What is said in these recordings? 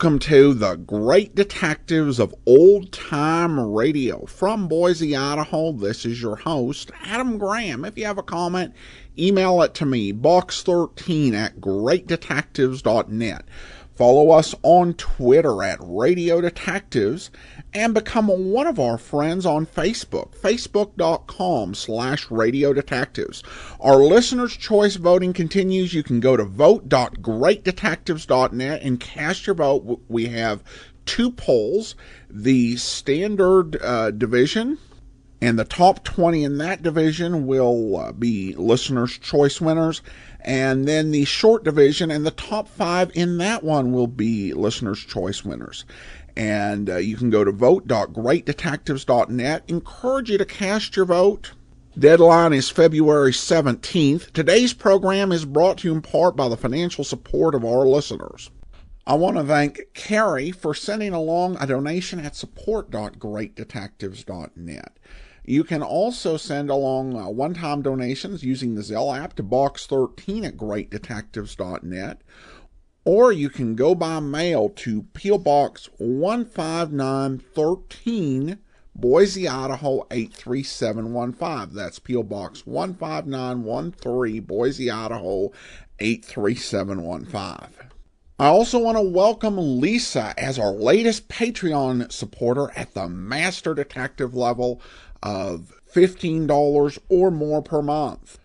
Welcome to the Great Detectives of Old Time Radio. From Boise, Idaho, this is your host, Adam Graham. If you have a comment, email it to me, box13@greatdetectives.net. Follow us on Twitter at Radio Detectives and become one of our friends on Facebook, facebook.com/Radio Detectives. Our listeners' choice voting continues. You can go to vote.greatdetectives.net and cast your vote. We have two polls, the standard division, and the top 20 in that division will be listeners' choice winners. And then the short division and the top 5 in that one will be listeners' choice winners. And you can go to vote.greatdetectives.net. Encourage you to cast your vote. Deadline is February 17th. Today's program is brought to you in part by the financial support of our listeners. I want to thank Carrie for sending along a donation at support.greatdetectives.net. You can also send along one-time donations using the Zelle app to box13@greatdetectives.net, or you can go by mail to P.O. Box 15913, Boise, Idaho 83715. That's P.O. Box 15913, Boise, Idaho 83715. I also want to welcome Lisa as our latest Patreon supporter at the Master Detective level of $15 or more per month.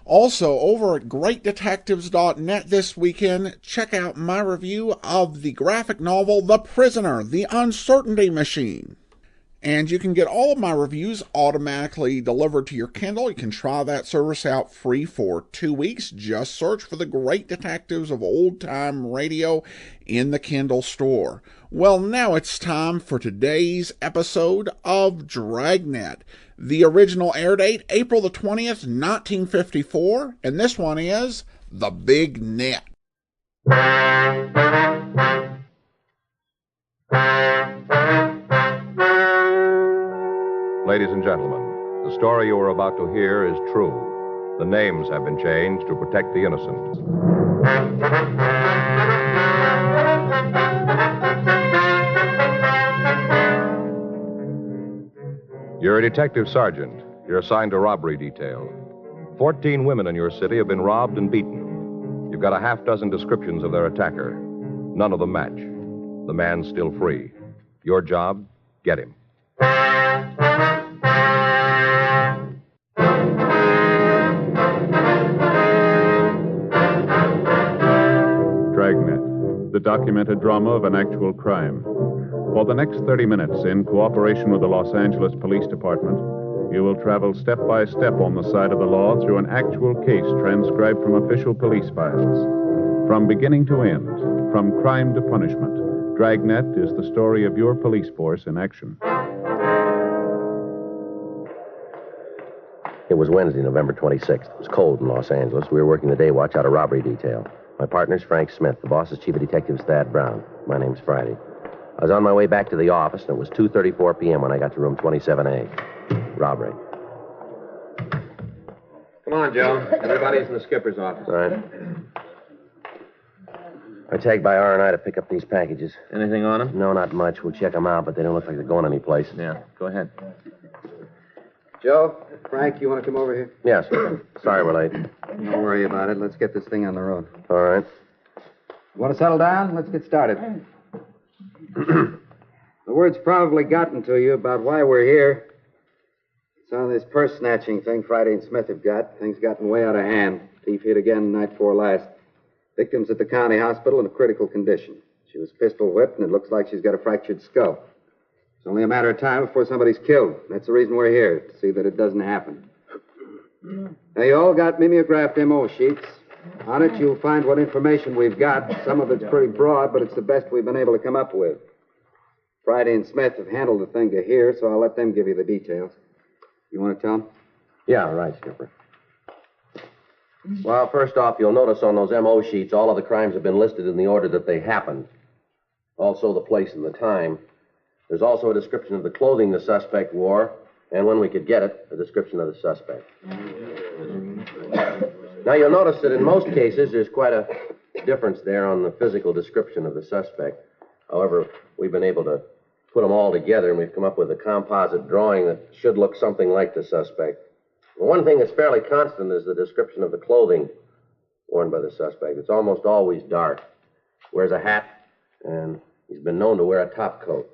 Also, over at greatdetectives.net this weekend, check out my review of the graphic novel The Prisoner, The Uncertainty Machine. And you can get all of my reviews automatically delivered to your Kindle. You can try that service out free for 2 weeks. Just search for the Great Detectives of Old Time Radio in the Kindle store. Well, now it's time for today's episode of Dragnet. The original air date, April the 20th, 1954. And this one is The Big Net. Ladies and gentlemen, the story you are about to hear is true. The names have been changed to protect the innocent. You're a detective sergeant. You're assigned to robbery detail. 14 women in your city have been robbed and beaten. You've got a half dozen descriptions of their attacker. None of them match. The man's still free. Your job, get him. Dragnet, the documented drama of an actual crime. For the next 30 minutes, in cooperation with the Los Angeles Police Department, you will travel step by step on the side of the law through an actual case transcribed from official police files. From beginning to end, from crime to punishment, Dragnet is the story of your police force in action. It was Wednesday, November 26th. It was cold in Los Angeles. We were working the day watch out of robbery detail. My partner's Frank Smith. The boss is Chief of Detectives Thad Brown. My name's Friday. I was on my way back to the office, and it was 2:34 p.m. when I got to room 27A. Robbery. Come on, Joe. Everybody's in the skipper's office. All right. I tagged by R&I to pick up these packages. Anything on them? No, not much. We'll check them out, but they don't look like they're going anyplace. Yeah, go ahead. Joe, Frank, you want to come over here? Yes. Sorry we're late. Don't worry about it. Let's get this thing on the road. All right. You want to settle down? Let's get started. The word's probably gotten to you about why we're here. It's on this purse snatching thing Friday and Smith have got. Things gotten way out of hand. Thief hit again night before last. Victim's at the county hospital in a critical condition. She was pistol whipped, and it looks like she's got a fractured skull. It's only a matter of time before somebody's killed. That's the reason we're here, to see that it doesn't happen. Now, you all got mimeographed MO sheets. On it, you'll find what information we've got. Some of it's pretty broad, but it's the best we've been able to come up with. Friday and Smith have handled the thing to here, so I'll let them give you the details. You want to tell them? Yeah, right, Skipper. Well, first off, you'll notice on those MO sheets, all of the crimes have been listed in the order that they happened. Also, the place and the time. There's also a description of the clothing the suspect wore, and when we could get it, a description of the suspect. Now, you'll notice that in most cases, there's quite a difference there on the physical description of the suspect. However, we've been able to put them all together, and we've come up with a composite drawing that should look something like the suspect. The one thing that's fairly constant is the description of the clothing worn by the suspect. It's almost always dark. Wears a hat, and he's been known to wear a top coat.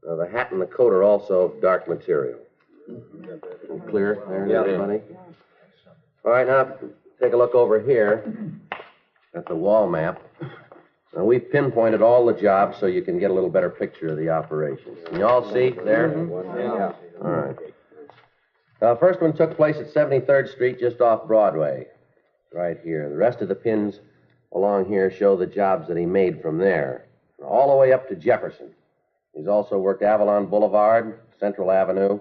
Now, the hat and the coat are also of dark material. Clear there, everybody? All right, now take a look over here at the wall map. Now, we've pinpointed all the jobs so you can get a little better picture of the operation. Can you all see there? Yeah. All right. First one took place at 73rd Street, just off Broadway, right here. The rest of the pins along here show the jobs that he made from there, all the way up to Jefferson. He's also worked Avalon Boulevard, Central Avenue,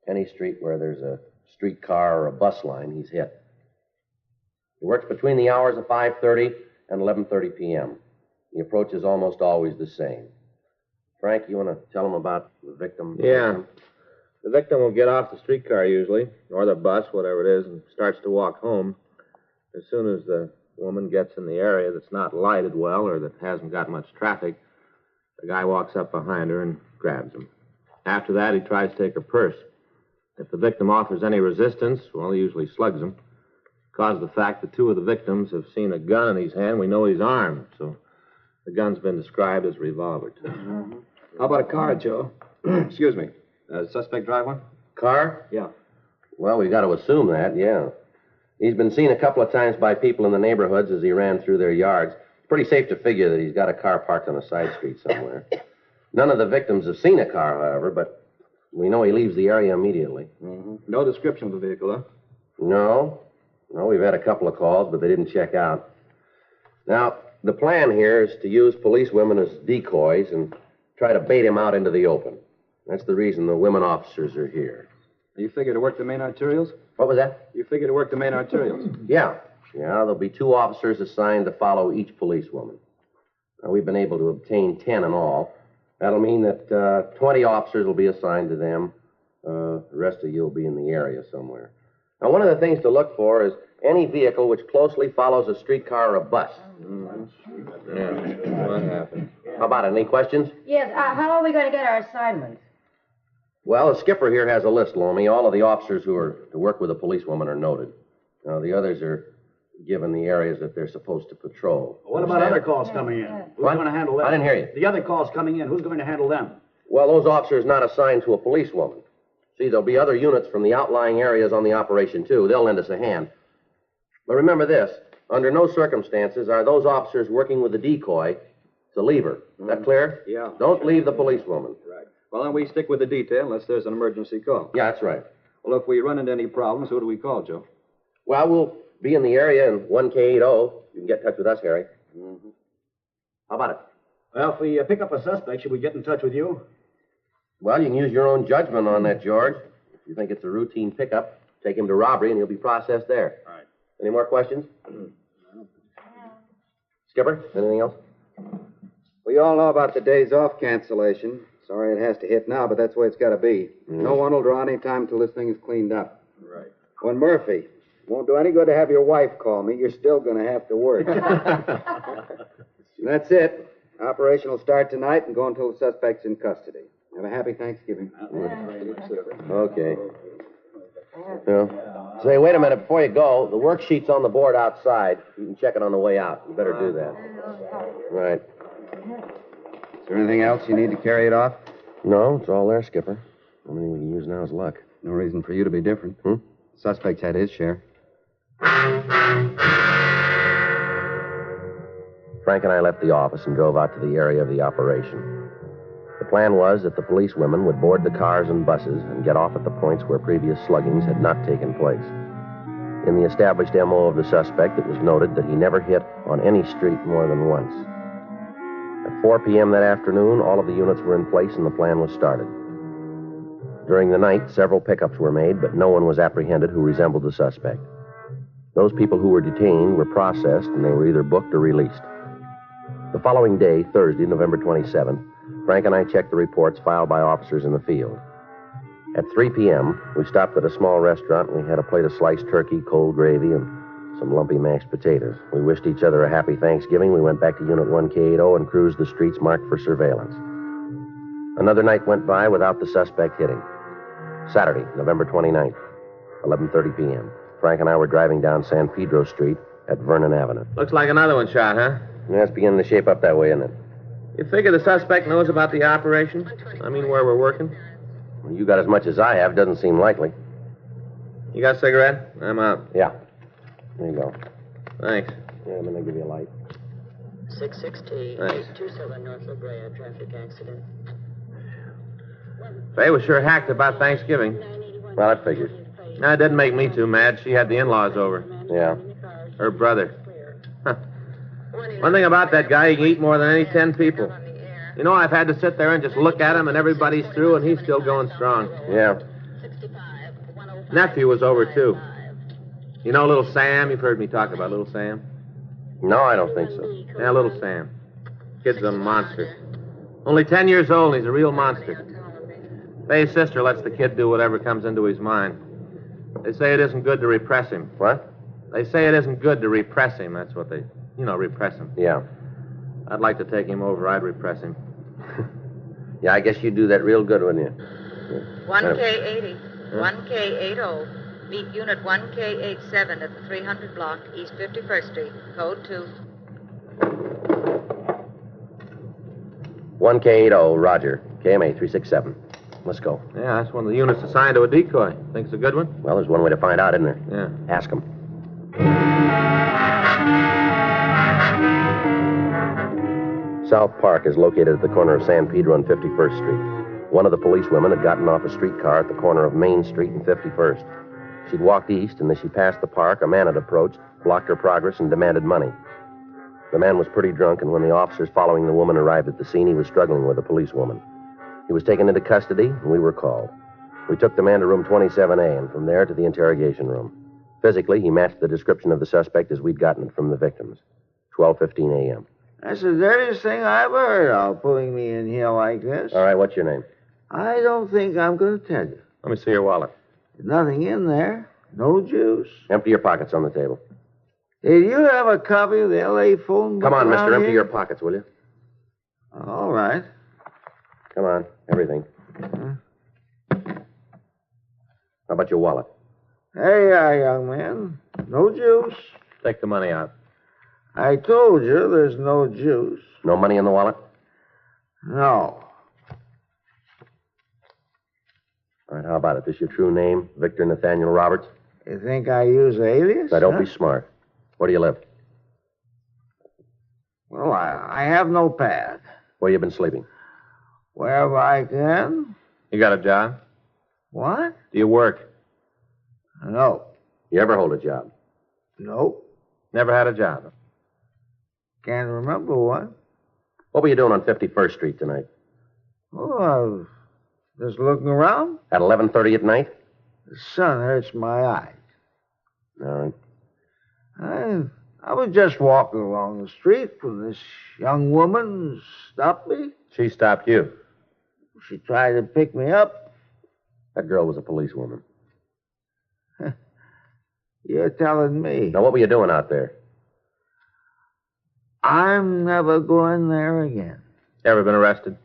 any street where there's a streetcar or a bus line, he's hit. He works between the hours of 5:30 and 11:30 p.m. The approach is almost always the same. Frank, you want to tell him about the victim? Yeah. The victim will get off the streetcar usually, or the bus, whatever it is, and starts to walk home. As soon as the woman gets in the area that's not lighted well or that hasn't got much traffic, the guy walks up behind her and grabs him. After that, he tries to take her purse. If the victim offers any resistance, well, he usually slugs him. Because of the fact that two of the victims have seen a gun in his hand, we know he's armed, so the gun's been described as a revolver, too. Mm-hmm. How about a car, Joe? Excuse me. Suspect drive one? Car? Yeah. Well, we've got to assume that, yeah. He's been seen a couple of times by people in the neighborhoods as he ran through their yards. It's pretty safe to figure that he's got a car parked on a side street somewhere. None of the victims have seen a car, however, but we know he leaves the area immediately. Mm-hmm. No description of the vehicle, huh? No, we've had a couple of calls, but they didn't check out. Now, the plan here is to use police women as decoys and try to bait him out into the open. That's the reason the women officers are here. You figure to work the main arterials? What was that? You figure to work the main arterials? Yeah, there'll be 2 officers assigned to follow each policewoman. Now, we've been able to obtain 10 in all. That'll mean that 20 officers will be assigned to them. The rest of you will be in the area somewhere. Now, one of the things to look for is any vehicle which closely follows a streetcar or a bus. Mm-hmm. Yeah, what happened? How about it? Any questions? Yes, how are we going to get our assignments? Well, the skipper here has a list, Lomi. All of the officers who are to work with a policewoman are noted. Now, the others are given the areas that they're supposed to patrol. What about other calls coming in? Who's What? going to handle them? I didn't hear you. The other calls coming in, who's going to handle them? Well, those officers not assigned to a policewoman. See, there'll be other units from the outlying areas on the operation, too. They'll lend us a hand. But remember this. Under no circumstances are those officers working with the decoy to leave her. Is that clear? Yeah. Don't leave the policewoman. Right. Well, then we stick with the detail unless there's an emergency call. Yeah, that's right. Well, if we run into any problems, who do we call, Joe? Well, we'll be in the area in 1K80. You can get in touch with us, Harry. Mm-hmm. How about it? Well, if we pick up a suspect, should we get in touch with you? Well, you can use your own judgment on that, George. If you think it's a routine pickup, take him to robbery and he'll be processed there. All right. Any more questions? Skipper, anything else? We all know about the days off cancellation. Sorry it has to hit now, but that's the way it's got to be. No one will draw any time till this thing is cleaned up. Right. When Murphy, won't do any good to have your wife call me. You're still going to have to work. That's it. Operation will start tonight and go until the suspect's in custody. Have a happy Thanksgiving. Okay. Well, say, wait a minute, before you go, the worksheet's on the board outside. You can check it on the way out. You better do that. Right. Is there anything else you need to carry it off? No, it's all there, Skipper. Only thing we can use now is luck. No reason for you to be different. Suspect's had his share. Frank and I left the office and drove out to the area of the operation. The plan was that the police women would board the cars and buses and get off at the points where previous sluggings had not taken place. In the established MO of the suspect, it was noted that he never hit on any street more than once. At 4 p.m. that afternoon, all of the units were in place and the plan was started. During the night, several pickups were made, but no one was apprehended who resembled the suspect. Those people who were detained were processed and they were either booked or released. The following day, Thursday, November 27th, Frank and I checked the reports filed by officers in the field. At 3 p.m., we stopped at a small restaurant and we had a plate of sliced turkey, cold gravy, and some lumpy mashed potatoes. We wished each other a happy Thanksgiving. We went back to Unit 1K80 and cruised the streets marked for surveillance. Another night went by without the suspect hitting. Saturday, November 29th, 11:30 p.m. Frank and I were driving down San Pedro Street at Vernon Avenue. Looks like another one shot, huh? Yeah, it's beginning to shape up that way, isn't it? You figure the suspect knows about the operation? I mean, where we're working? Well, you got as much as I have. Doesn't seem likely. You got a cigarette? I'm out. Yeah. There you go. Thanks. Yeah, I'm going to give you a light. 66T, Thanks. 27 North La Brea, traffic accident. Faye was sure hacked about Thanksgiving. Well, that figures. No, it didn't make me too mad. She had the in-laws over. Yeah. Her brother. One thing about that guy, he can eat more than any 10 people. You know, I've had to sit there and just look at him, and everybody's through, and he's still going strong. Yeah. Nephew was over, too. You know Little Sam? You've heard me talk about Little Sam. No, I don't think so. Yeah, Little Sam. Kid's a monster. Only 10 years old, and he's a real monster. Faye's sister lets the kid do whatever comes into his mind. They say it isn't good to repress him. What? They say it isn't good to repress him. That's what they, repress him. Yeah. I'd like to take him over. I'd repress him. Yeah, I guess you'd do that real good, wouldn't you? 1K80, 1K80. Meet Unit 1K87 at the 300 block, East 51st Street, code 2. 1K80, Roger. KMA 367. Let's go. Yeah, that's one of the units assigned to a decoy. Think it's a good one? Well, there's one way to find out, isn't there? Yeah. Ask him. South Park is located at the corner of San Pedro and 51st Street. One of the policewomen had gotten off a streetcar at the corner of Main Street and 51st. She'd walked east, and as she passed the park, a man had approached, blocked her progress, and demanded money. The man was pretty drunk, and when the officers following the woman arrived at the scene, he was struggling with a policewoman. He was taken into custody, and we were called. We took the man to room 27A, and from there to the interrogation room. Physically, he matched the description of the suspect as we'd gotten it from the victims. 12:15 a.m. That's the dirtiest thing I ever heard of, putting me in here like this. All right, what's your name? I don't think I'm going to tell you. Let me see your wallet. There's nothing in there. No juice. Empty your pockets on the table. Hey, do you have a copy of the L.A. phone book? Come on, mister, around empty here? your pockets, will you? All right. Come on, everything. How about your wallet? Hey, young man. No juice. Take the money out. I told you there's no juice. No money in the wallet? No. All right, how about it? This your true name, Victor Nathaniel Roberts? You think I use alias? Now, don't huh? be smart. Where do you live? Well, I have no pad. Where you been sleeping? Wherever I can. You got a job? What? Do you work? No. You ever hold a job? Nope. Never had a job? Can't remember one. What were you doing on 51st Street tonight? Oh, I was just looking around. At 11:30 at night? The sun hurts my eyes. All right. I was just walking along the street when this young woman stopped me. She stopped you. She tried to pick me up. That girl was a policewoman. You're telling me. Now, what were you doing out there? I'm never going there again. Ever been arrested?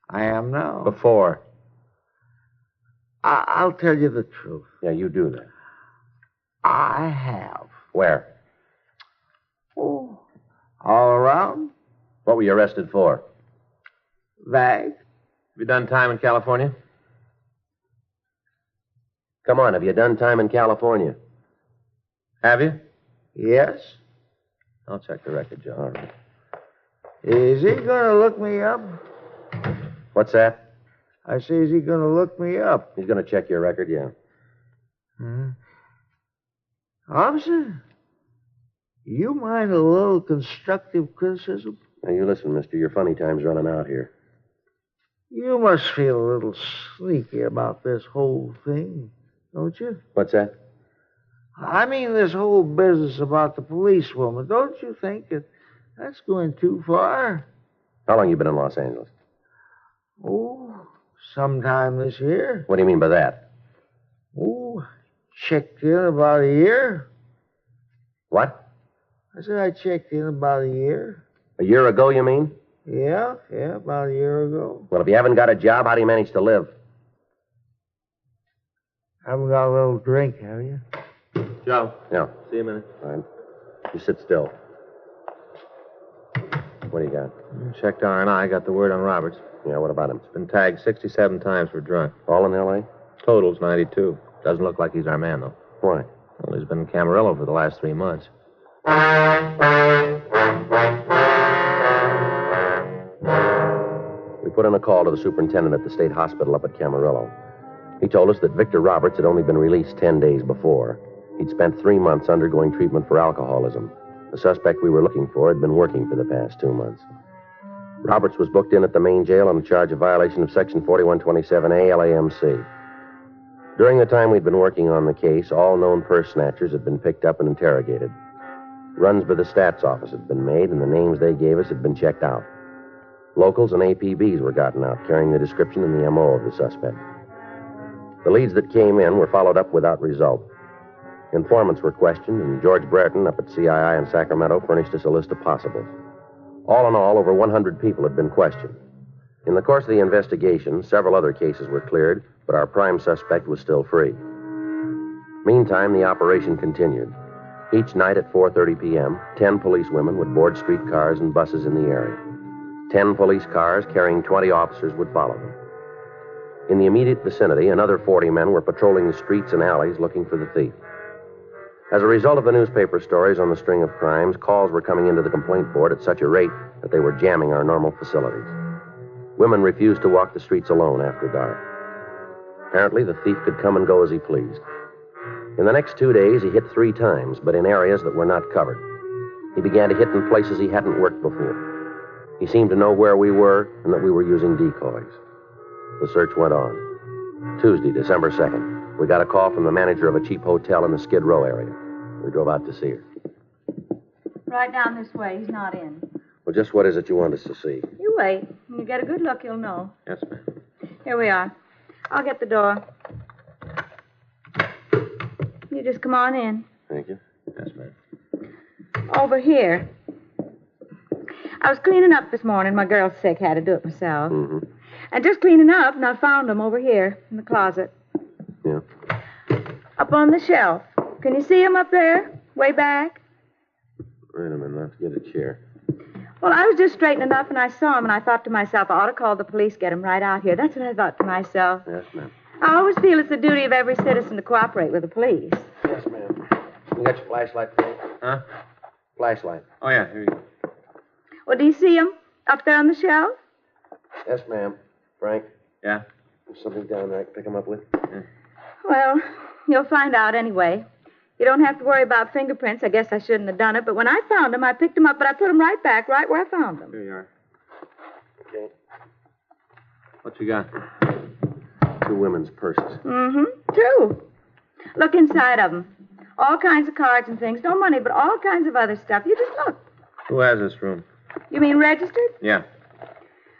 I am now. Before? I'll tell you the truth. Yeah, you do that. I have. Where? Oh, all around. What were you arrested for? Bag. Have you done time in California? Come on, have you done time in California? Have you? Yes. I'll check the record, Joe. All right. Is he going to look me up? What's that? I say, is he going to look me up? He's going to check your record, yeah. Officer, you mind a little constructive criticism? Now, you listen, mister. Your funny time's running out here. You must feel a little sneaky about this whole thing, don't you? What's that? I mean, this whole business about the policewoman. Don't you think that's going too far? How long you been in Los Angeles? Oh, sometime this year. What do you mean by that? Oh, checked in about a year. What? I said I checked in about a year. A year ago, you mean? Yeah, about a year ago. Well, if you haven't got a job, how do you manage to live? Haven't got a little drink, have you? Joe. Yeah. See you a minute. Fine. You sit still. What do you got? Checked R&I, got the word on Roberts. Yeah, what about him? Been tagged 67 times for drunk. All in L.A.? Total's 92. Doesn't look like he's our man, though. Why? Well, he's been in Camarillo for the last 3 months. We put in a call to the superintendent at the state hospital up at Camarillo. He told us that Victor Roberts had only been released 10 days before. He'd spent 3 months undergoing treatment for alcoholism. The suspect we were looking for had been working for the past 2 months. Roberts was booked in at the main jail on a charge of violation of Section 4127A LAMC. During the time we'd been working on the case, all known purse snatchers had been picked up and interrogated. Runs by the stats office had been made, and the names they gave us had been checked out. Locals and APBs were gotten out, carrying the description and the M.O. of the suspect. The leads that came in were followed up without result. Informants were questioned, and George Brereton up at CII in Sacramento furnished us a list of possibles. All in all, over 100 people had been questioned. In the course of the investigation, several other cases were cleared, but our prime suspect was still free. Meantime, the operation continued. Each night at 4:30 p.m., 10 policewomen would board streetcars and buses in the area. 10 police cars carrying 20 officers would follow them. In the immediate vicinity, another 40 men were patrolling the streets and alleys looking for the thief. As a result of the newspaper stories on the string of crimes, calls were coming into the complaint board at such a rate that they were jamming our normal facilities. Women refused to walk the streets alone after dark. Apparently, the thief could come and go as he pleased. In the next 2 days, he hit 3 times, but in areas that were not covered. He began to hit in places he hadn't worked before. He seemed to know where we were and that we were using decoys. The search went on. Tuesday, December 2nd, we got a call from the manager of a cheap hotel in the Skid Row area. We drove out to see her. Right down this way. He's not in. Well, just what is it you want us to see? You wait. When you get a good look, you'll know. Yes, ma'am. Here we are. I'll get the door. You just come on in. Thank you. Yes, ma'am. Over here. I was cleaning up this morning. My girl's sick. Had to do it myself. Mm-hmm. And just cleaning up, and I found them over here in the closet. Yeah. Up on the shelf. Can you see them up there? Way back? Wait a minute. Let's get a chair. Well, I was just straightening up, and I saw them, and I thought to myself, I ought to call the police, get them right out here. That's what I thought to myself. Yes, ma'am. I always feel it's the duty of every citizen to cooperate with the police. Yes, ma'am. You got your flashlight, Frank? Huh? Flashlight. Oh, yeah, here you go. Well, do you see them up there on the shelf? Yes, ma'am. Frank, Yeah? there's something down there I can pick him up with? Well, you'll find out anyway. You don't have to worry about fingerprints. I guess I shouldn't have done it, but when I found them, I picked them up, but I put them right back, right where I found them. Here you are. Okay. What you got? 2 women's purses. Mm-hmm. True. Look inside of them. All kinds of cards and things. No money, but all kinds of other stuff. You just look. Who has this room? You mean registered? Yeah.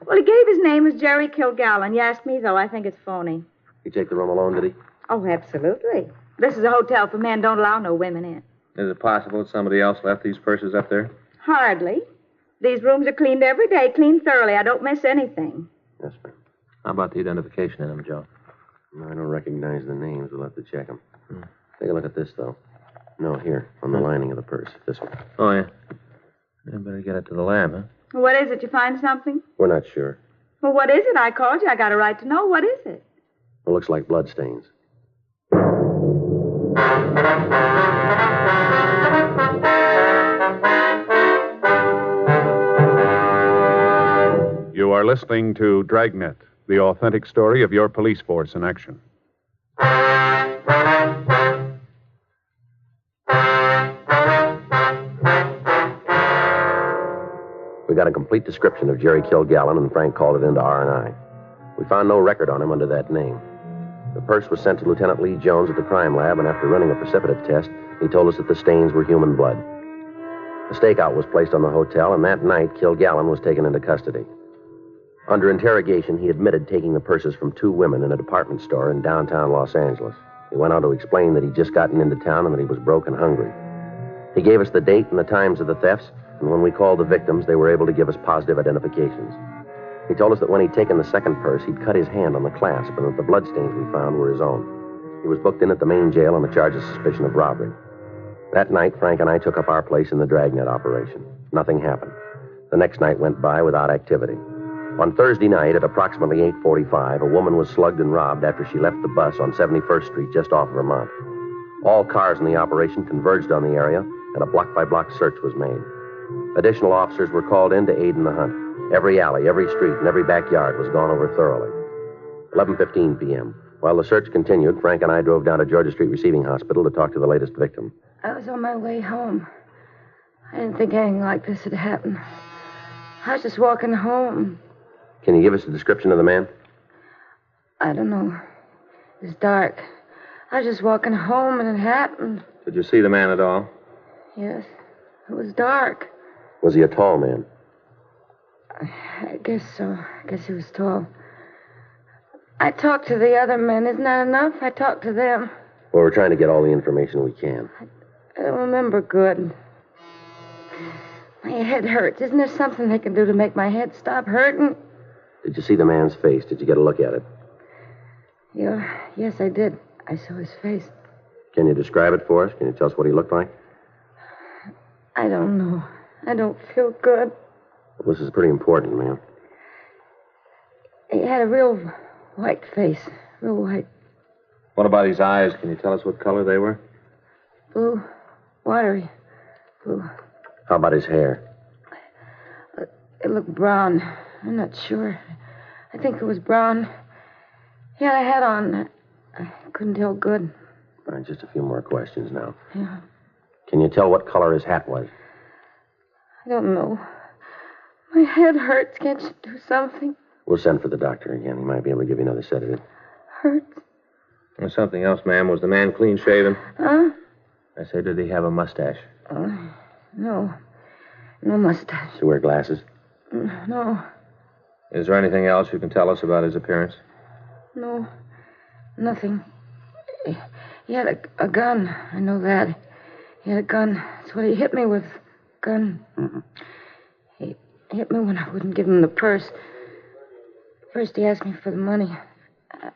Well, he gave his name as Jerry Kilgallen. You ask me, though, I think it's phony. He take the room alone, did he? Oh, absolutely. This is a hotel for men. Don't allow no women in. Is it possible that somebody else left these purses up there? Hardly. These rooms are cleaned every day, cleaned thoroughly. I don't miss anything. Yes, ma'am. How about the identification in them, Joe? I don't recognize the names. We'll have to check them. Take a look at this, though. No, here, on the lining of the purse. This one. Oh, yeah. You better get it to the lab, huh? What is it? You find something? We're not sure. Well, what is it? I called you. I got a right to know. What is it? It looks like bloodstains. You are listening to Dragnet, the authentic story of your police force in action. We got a complete description of Jerry Kilgallen, and Frank called it into R&I. We found no record on him under that name. The purse was sent to Lieutenant Lee Jones at the crime lab, and after running a precipitative test, he told us that the stains were human blood. A stakeout was placed on the hotel, and that night, Kilgallen was taken into custody. Under interrogation, he admitted taking the purses from 2 women in a department store in downtown Los Angeles. He went on to explain that he'd just gotten into town and that he was broke and hungry. He gave us the date and the times of the thefts, and when we called the victims, they were able to give us positive identifications. He told us that when he'd taken the second purse, he'd cut his hand on the clasp, and that the bloodstains we found were his own. He was booked in at the main jail on the charge of suspicion of robbery. That night, Frank and I took up our place in the Dragnet operation. Nothing happened. The next night went by without activity. On Thursday night at approximately 8:45, a woman was slugged and robbed after she left the bus on 71st Street just off Vermont. All cars in the operation converged on the area, and a block-by-block search was made. Additional officers were called in to aid in the hunt. Every alley, every street, and every backyard was gone over thoroughly. 11:15 p.m. While the search continued, Frank and I drove down to Georgia Street Receiving Hospital to talk to the latest victim. I was on my way home. I didn't think anything like this would happen. I was just walking home. Can you give us a description of the man? I don't know. It was dark. I was just walking home and it happened. Did you see the man at all? Yes. It was dark. Was he a tall man? I guess so. I guess he was tall. I talked to the other men. Isn't that enough? I talked to them. Well, we're trying to get all the information we can. I don't remember good. My head hurts. Isn't there something they can do to make my head stop hurting? Did you see the man's face? Did you get a look at it? Yeah, yes, I did. I saw his face. Can you describe it for us? Can you tell us what he looked like? I don't know. I don't feel good. Well, this is pretty important, ma'am. He had a real white face. Real white. What about his eyes? Can you tell us what color they were? Blue. Watery. Blue. How about his hair? It looked brown. I'm not sure. I think it was brown. He had a hat on. I couldn't tell good. All right, just a few more questions now. Yeah. Can you tell what color his hat was? I don't know. My head hurts. Can't you do something? We'll send for the doctor again. He might be able to give you another sedative. Hurts. There's something else, ma'am. Was the man clean shaven? Huh? I say, did he have a mustache? No. No mustache. Does he wear glasses? No. Is there anything else you can tell us about his appearance? No. Nothing. He had a gun. I know that. He had a gun. That's what he hit me with. Gun. Mm-hmm. He hit me when I wouldn't give him the purse. First, he asked me for the money. I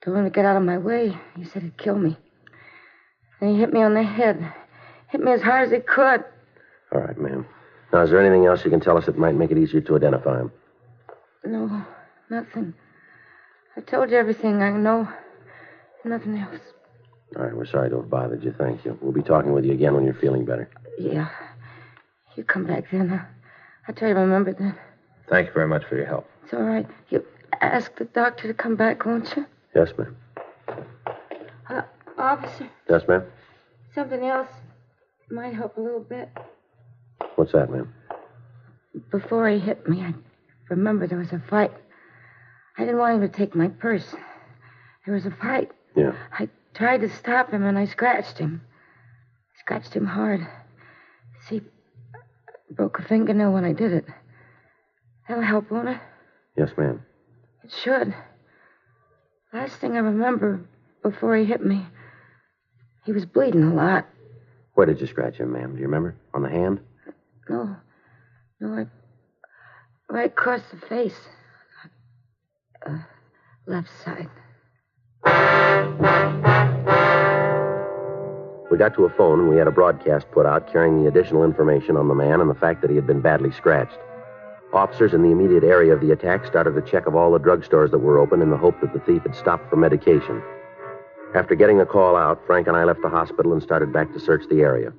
told him to get out of my way. He said he'd kill me. And he hit me on the head. Hit me as hard as he could. All right, ma'am. Now, is there anything else you can tell us that might make it easier to identify him? No, nothing. I told you everything I know. Nothing else. All right, we're sorry to have bothered you. Thank you. We'll be talking with you again when you're feeling better. Yeah. You come back then. I'll try to remember then. Thank you very much for your help. It's all right. You ask the doctor to come back, won't you? Yes, ma'am. Officer, Yes, ma'am? something else might help a little bit. What's that, ma'am? Before he hit me, I remember there was a fight. I didn't want him to take my purse. There was a fight. Yeah. I tried to stop him, and I scratched him. I scratched him hard. See, I broke a fingernail when I did it. That'll help, won't it? Yes, ma'am. It should. Last thing I remember before he hit me, he was bleeding a lot. Where did you scratch him, ma'am? Do you remember? On the hand? No, right across the face. Left side. We got to a phone and we had a broadcast put out carrying the additional information on the man and the fact that he had been badly scratched. Officers in the immediate area of the attack started a check of all the drugstores that were open in the hope that the thief had stopped for medication. After getting the call out, Frank and I left the hospital and started back to search the area.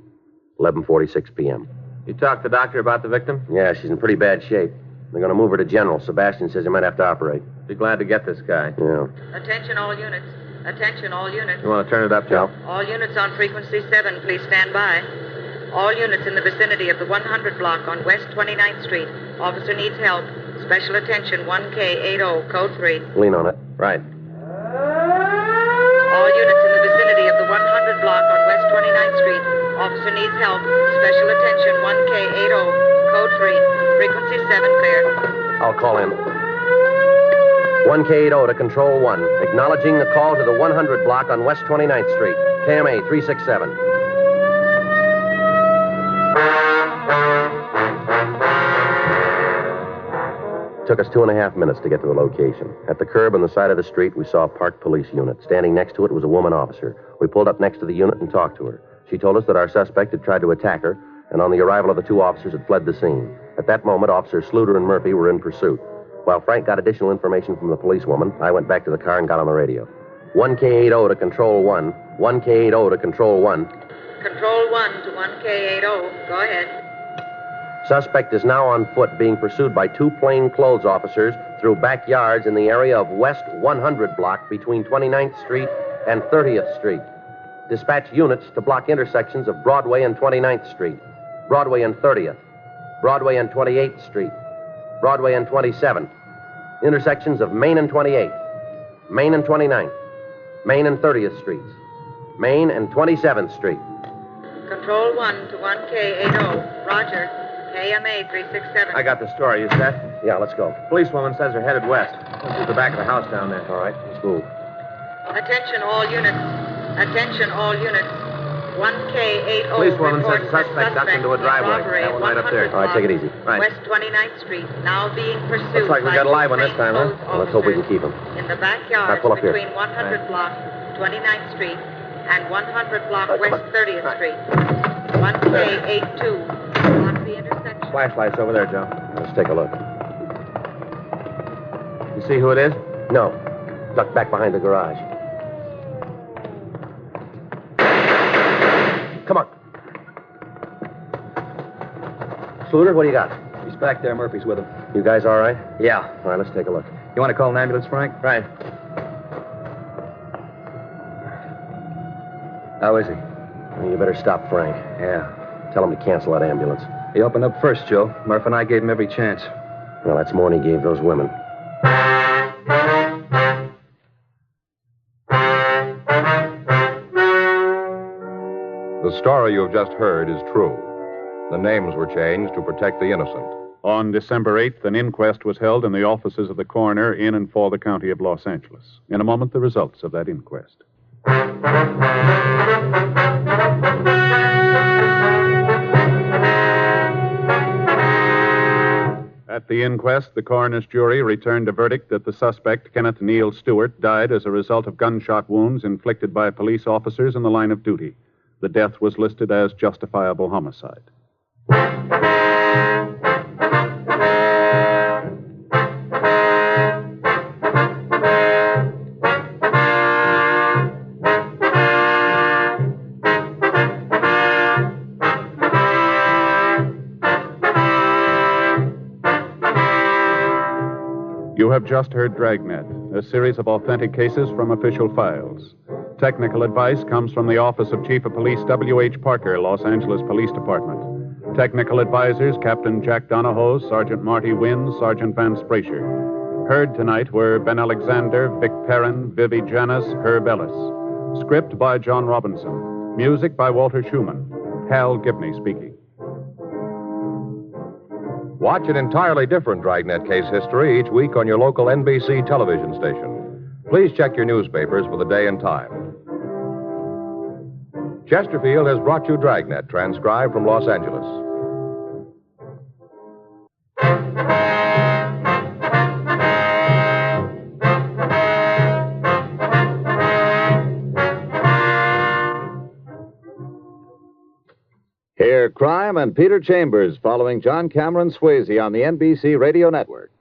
11:46 p.m. You talked to the doctor about the victim? Yeah, she's in pretty bad shape. They're going to move her to General. Sebastian says he might have to operate. Be glad to get this guy. Yeah. Attention all units. Attention all units. You want to turn it up, Joe? All units on frequency 7, please stand by. All units in the vicinity of the 100 block on West 29th Street. Officer needs help. Special attention 1K80, code 3. Lean on it. Right. All units in the vicinity of the 100 block on West 29th Street. Officer needs help. Special attention 1K80, code 3. Frequency 7 clear. I'll call in. 1K80 to Control 1. Acknowledging the call to the 100 block on West 29th Street. KMA 367. It took us 2.5 minutes to get to the location. At the curb on the side of the street, we saw a parked police unit. Standing next to it was a woman officer. We pulled up next to the unit and talked to her. She told us that our suspect had tried to attack her, and on the arrival of the two officers had fled the scene. At that moment, Officers Sluter and Murphy were in pursuit. While Frank got additional information from the policewoman, I went back to the car and got on the radio. 1K80 to Control 1. 1K80 to Control 1. Control 1 to 1K80. Go ahead. Suspect is now on foot, being pursued by two plainclothes officers through backyards in the area of West 100 block between 29th Street and 30th Street. Dispatch units to block intersections of Broadway and 29th Street, Broadway and 30th, Broadway and 28th Street, Broadway and 27th, intersections of Main and 28th, Main and 29th, Main and 30th Streets, Main and 27th Street. Control 1 to 1K80. Roger. KMA 367. I got the story. You set? Yeah, let's go. Policewoman says they're headed west. Through the back of the house down there. All right, let's move. Attention all units. Attention all units. 1K80. Policewoman says reports the suspect ducked into a driveway. robbery That one right up 100 there. All right, take it easy. Right. West 29th Street, now being pursued. Looks like we got a live one this time, huh? Well, let's hope we can keep him. In the backyard Now, pull up here. between 100 block 29th Street and 100 block West 30th Street. 1K82. Block the intersection. Flashlight's over there, Joe. Let's take a look. You see who it is? No. Duck back behind the garage. Come on. Sluter, what do you got? He's back there. Murphy's with him. You guys all right? Yeah. All right, let's take a look. You want to call an ambulance, Frank? Right. How is he? Well, you better stop Frank. Yeah. Tell him to cancel that ambulance. He opened up first, Joe. Murph and I gave him every chance. Well, that's more than he gave those women. The story you have just heard is true. The names were changed to protect the innocent. On December 8th, an inquest was held in the offices of the coroner in and for the county of Los Angeles. In a moment, the results of that inquest. At the inquest, the coroner's jury returned a verdict that the suspect, Kenneth Neal Stewart, died as a result of gunshot wounds inflicted by police officers in the line of duty. The death was listed as justifiable homicide. You have just heard Dragnet, a series of authentic cases from official files. Technical advice comes from the Office of Chief of Police W.H. Parker, Los Angeles Police Department. Technical advisors, Captain Jack Donahoe, Sergeant Marty Wynn, Sergeant Van Sprasher. Heard tonight were Ben Alexander, Vic Perrin, Vivi Janis, Herb Ellis. Script by John Robinson. Music by Walter Schumann. Hal Gibney speaking. Watch an entirely different Dragnet case history each week on your local NBC television station. Please check your newspapers for the day and time. Chesterfield has brought you Dragnet, transcribed from Los Angeles. Hear Crime and Peter Chambers following John Cameron Swayze on the NBC Radio Network.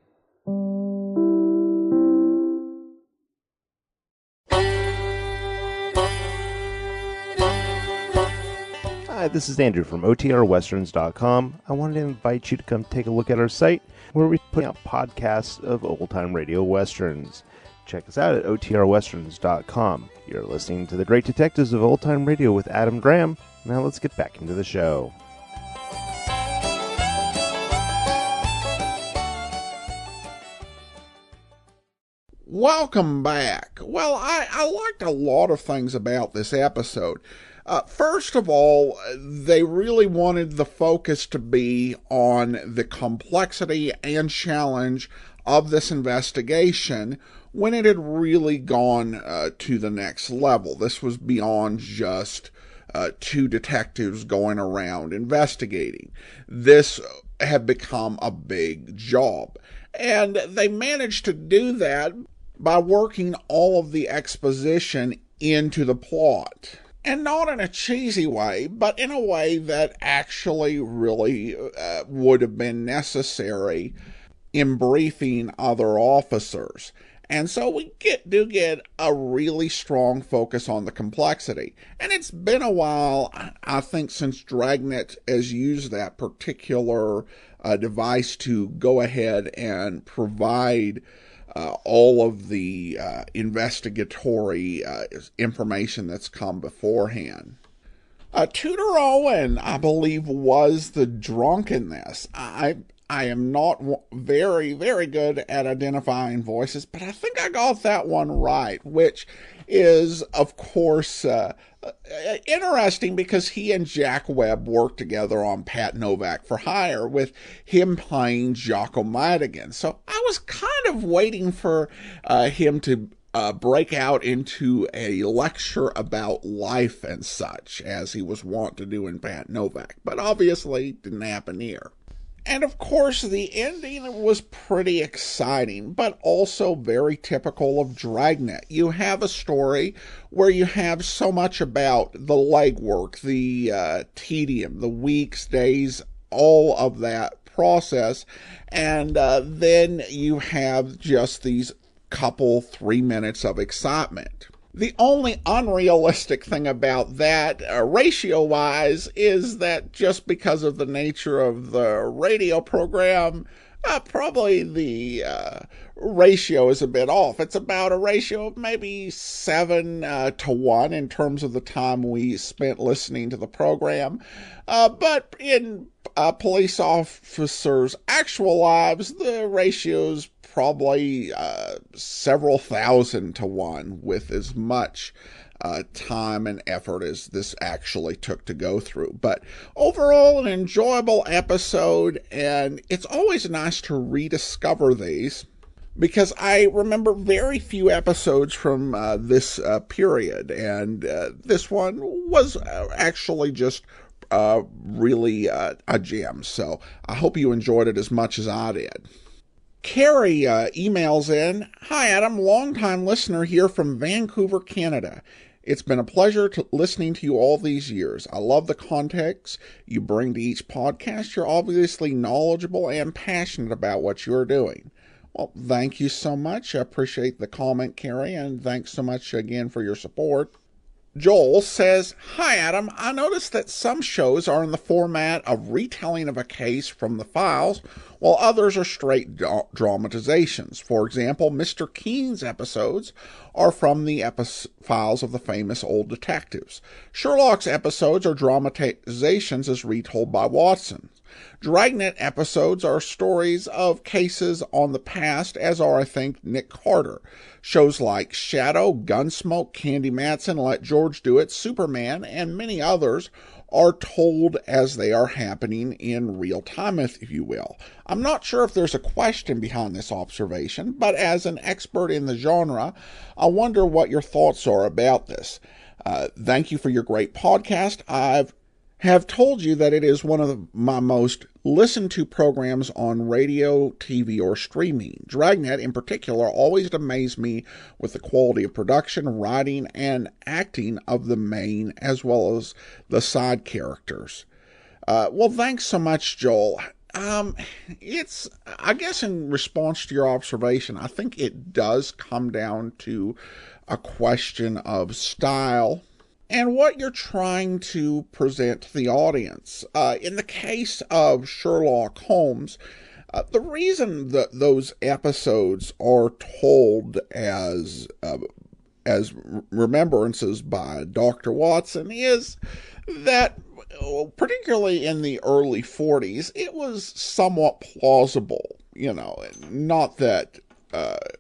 Hi, this is Andrew from OTRWesterns.com. I wanted to invite you to come take a look at our site where we put out podcasts of old-time radio westerns. Check us out at OTRWesterns.com. You're listening to The Great Detectives of Old Time Radio with Adam Graham. Now let's get back into the show. Welcome back. Well, I liked a lot of things about this episode. First of all, they really wanted the focus to be on the complexity and challenge of this investigation when it had really gone to the next level. This was beyond just two detectives going around investigating. This had become a big job. And they managed to do that by working all of the exposition into the plot. And not in a cheesy way, but in a way that actually really would have been necessary in briefing other officers. And so we do get a really strong focus on the complexity. And it's been a while, I think, since Dragnet has used that particular device to go ahead and provide all of the investigatory information that's come beforehand. Tudor Owen, I believe, was the drunk in this. I am not very, very good at identifying voices, but I think I got that one right, which is, of course, interesting because he and Jack Webb worked together on Pat Novak for Hire, with him playing Jocko Madigan. So I was kind of waiting for him to break out into a lecture about life and such, as he was wont to do in Pat Novak, but obviously didn't happen here. And of course, the ending was pretty exciting, but also very typical of Dragnet. You have a story where you have so much about the legwork, the tedium, the weeks, days, all of that process, and then you have just these couple 3 minutes of excitement. The only unrealistic thing about that, ratio-wise, is that just because of the nature of the radio program, probably the ratio is a bit off. It's about a ratio of maybe 7 to 1 in terms of the time we spent listening to the program. But in police officers' actual lives, the ratio's probably several thousand to 1, with as much time and effort as this actually took to go through. But overall, an enjoyable episode, and it's always nice to rediscover these, because I remember very few episodes from this period, and this one was actually just really a gem. So I hope you enjoyed it as much as I did. Carrie emails in, "Hi Adam, longtime listener here from Vancouver, Canada. It's been a pleasure listening to you all these years. I love the context you bring to each podcast. You're obviously knowledgeable and passionate about what you're doing." Well, thank you so much. I appreciate the comment, Carrie, and thanks so much again for your support. Joel says, "Hi Adam, I noticed that some shows are in the format of retelling of a case from the files, while others are straight dramatizations. For example, Mr. Keene's episodes are from the files of the famous old detectives. Sherlock's episodes are dramatizations as retold by Watson. Dragnet episodes are stories of cases on the past, as are, I think, Nick Carter. Shows like Shadow, Gunsmoke, Candy Matson, Let George Do It, Superman, and many others are told as they are happening in real time, if you will. I'm not sure if there's a question behind this observation, but as an expert in the genre, I wonder what your thoughts are about this. Thank you for your great podcast. Have told you that it is one of my most listened to programs on radio, TV, or streaming. Dragnet, in particular, always amazed me with the quality of production, writing, and acting of the main as well as the side characters. Well, thanks so much, Joel. I guess in response to your observation, I think it does come down to a question of style and what you're trying to present to the audience. In the case of Sherlock Holmes, the reason that those episodes are told as remembrances by Dr. Watson is that, particularly in the early 40s, it was somewhat plausible, not that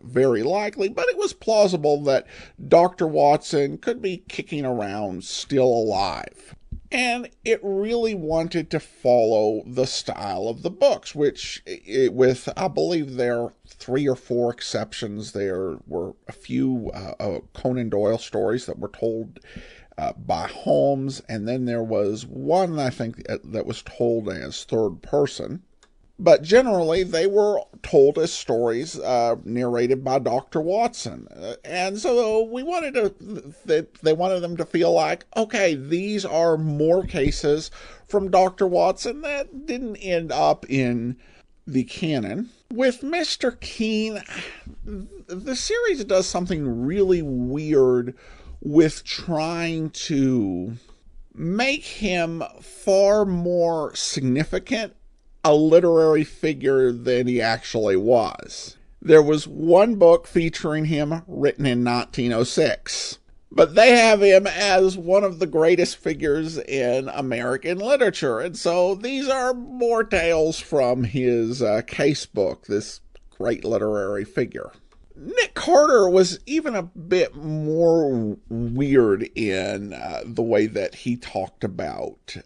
very likely, but it was plausible that Dr. Watson could be kicking around still alive. And it really wanted to follow the style of the books, which, with, I believe there are 3 or 4 exceptions. There were a few Conan Doyle stories that were told by Holmes, and then there was one, I think, that was told as third person. But generally, they were told as stories narrated by Dr. Watson. And so they wanted them to feel like, okay, these are more cases from Dr. Watson that didn't end up in the canon. With Mr. Keen, the series does something really weird with trying to make him far more significant a literary figure than he actually was. There was one book featuring him written in 1906, but they have him as one of the greatest figures in American literature, and so these are more tales from his case book, this great literary figure. Nick Carter was even a bit more weird in the way that he talked about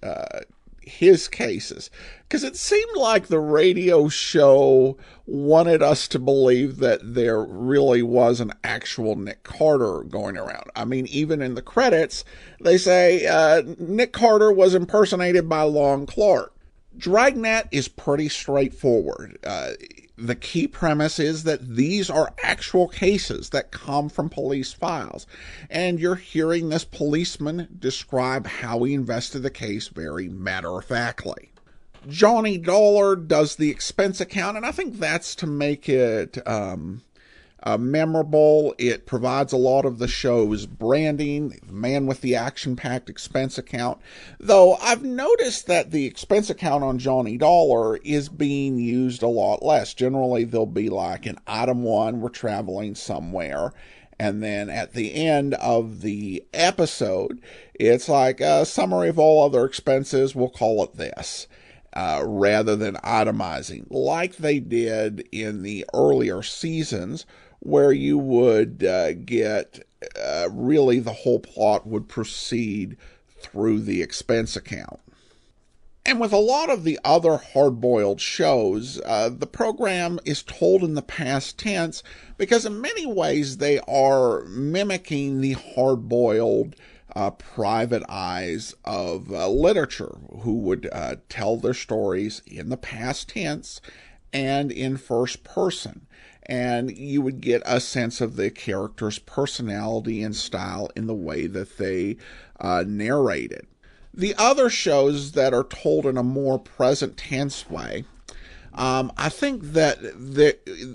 his cases, because it seemed like the radio show wanted us to believe that there really was an actual Nick Carter going around. I mean, even in the credits, they say Nick Carter was impersonated by Lon Clark. Dragnet is pretty straightforward. The key premise is that these are actual cases that come from police files, and you're hearing this policeman describe how he invested the case very matter-of-factly. Johnny Dollar does the expense account, and I think that's to make it memorable. It provides a lot of the show's branding, the man with the action-packed expense account. Though I've noticed that the expense account on Johnny Dollar is being used a lot less. Generally, there'll be like an item 1, we're traveling somewhere. And then at the end of the episode, it's like a summary of all other expenses, we'll call it this. Rather than itemizing, like they did in the earlier seasons, where you would get really the whole plot would proceed through the expense account. And with a lot of the other hard-boiled shows, the program is told in the past tense because in many ways they are mimicking the hard-boiled private eyes of literature, who would tell their stories in the past tense and in first person. And you would get a sense of the character's personality and style in the way that they narrated. The other shows that are told in a more present tense way, I think that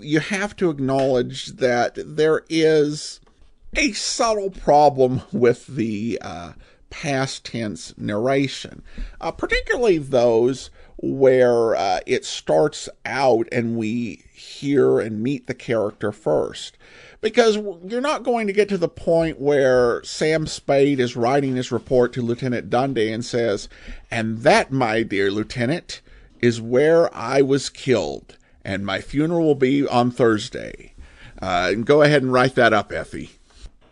you have to acknowledge that there is a subtle problem with the past tense narration, particularly those where it starts out and we hear and meet the character first. Because you're not going to get to the point where Sam Spade is writing his report to Lieutenant Dundee and says, "And that, my dear Lieutenant, is where I was killed, and my funeral will be on Thursday." And go ahead and write that up, Effie.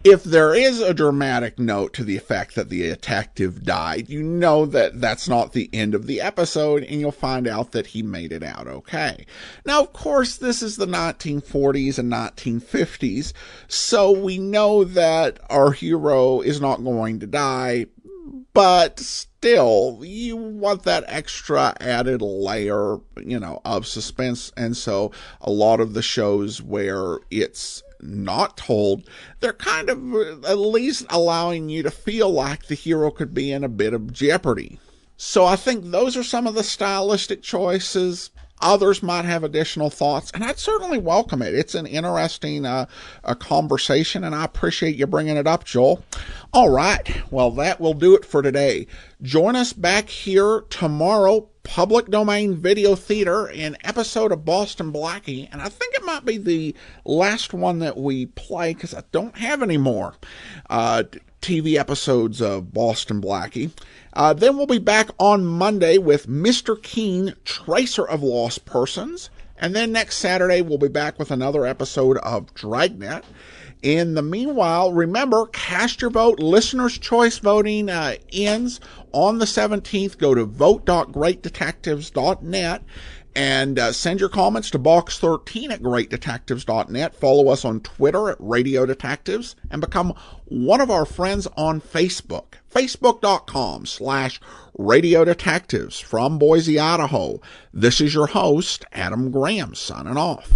If there is a dramatic note to the effect that the detective died, you know that that's not the end of the episode, and you'll find out that he made it out okay. Now, of course, this is the 1940s and 1950s, so we know that our hero is not going to die, but still, you want that extra added layer, of suspense, and so a lot of the shows where it's not told, they're kind of at least allowing you to feel like the hero could be in a bit of jeopardy. So I think those are some of the stylistic choices. Others might have additional thoughts, and I'd certainly welcome it. It's an interesting a conversation, and I appreciate you bringing it up, Joel. All right, well, that will do it for today. Join us back here tomorrow, Public Domain Video Theater, an episode of Boston Blackie, and I think it might be the last one that we play because I don't have any more TV episodes of Boston Blackie. Then we'll be back on Monday with Mr. Keen, Tracer of Lost Persons. And then next Saturday, we'll be back with another episode of Dragnet. In the meanwhile, remember, cast your vote. Listener's choice voting ends on the 17th. Go to vote.greatdetectives.net And send your comments to box13 at greatdetectives.net. Follow us on Twitter at Radio Detectives and become one of our friends on Facebook. Facebook.com/Radio Detectives. From Boise, Idaho, this is your host, Adam Graham, signing off.